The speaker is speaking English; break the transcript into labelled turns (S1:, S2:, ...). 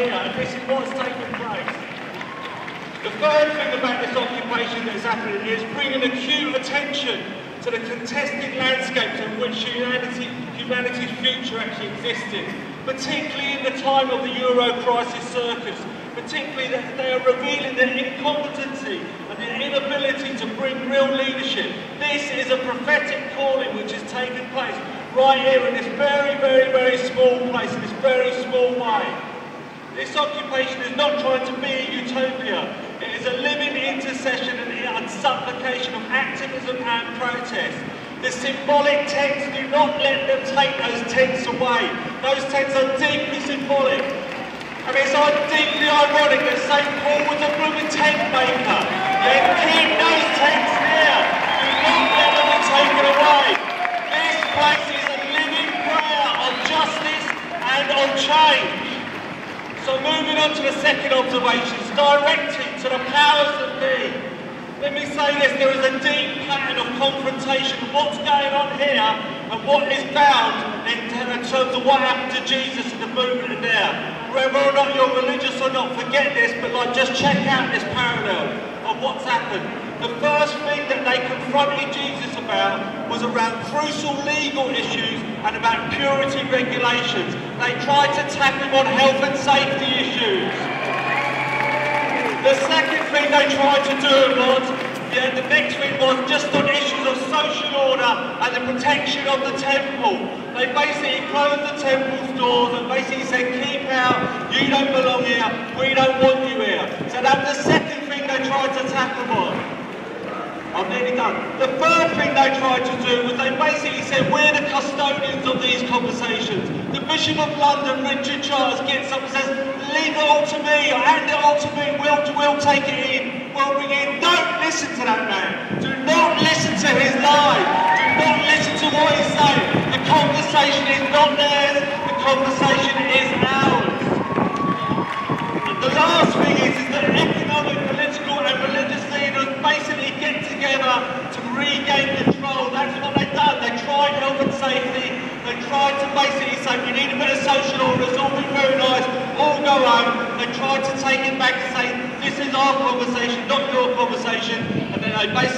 S1: here, and this is what's taking place. The third thing about this occupation that's happening is bringing acute attention to the contested landscapes in which humanity's future actually existed, particularly in the time of the Euro crisis circus, particularly that they are revealing their incompetency and their inability to bring real leadership. This is a prophetic calling which has taken place right here in this very, very, very small place, in this very small way. This occupation is not trying to be a utopia. It is a living intercession and supplication of activism and protest. The symbolic tents, do not let them take those tents away. Those tents are deeply symbolic. I mean, it's deeply ironic that St. Paul was a blooming tent maker. Yet keep those tents here. Do not let them be taken away. This place is a living prayer of justice and of change. So moving on to the second observation, directing to the powers that be. Let me say this, there is a deep pattern of confrontation of what's going on here and what is bound in terms of what happened to Jesus and the movement there. Whether or not you're religious or not, forget this, but just check out this parallel of what's happened. The first thing that they confronted Jesus about was around crucial legal issues and about purity regulations. They tried to tap him on health and safety issues. The second thing they tried to do was, the next thing was just on issues of social order and the protection of the temple. They basically closed the temple's doors and basically said, keep out, you don't belong here, we don't want you here. So that was the second thing they tried to tap him on. I'm nearly done. The third thing they tried to do was they basically said, we're the custodians of these conversations. The Bishop of London, Richard Charles, gets up and says, leave it all to me, or hand it all to me, we'll take it in, we'll bring it in. Don't listen to that man. Do not listen to his lies. Do not listen to what he's saying. The conversation is not theirs, the conversation is ours. And the last thing is that economic, political and religious leaders basically get together to regain control. That's what they've done. They tried health and safety. They tried to basically say, we need a bit of social order, it's all been very nice, all go home. They tried to take it back and say, this is our conversation, not your conversation. And then they basically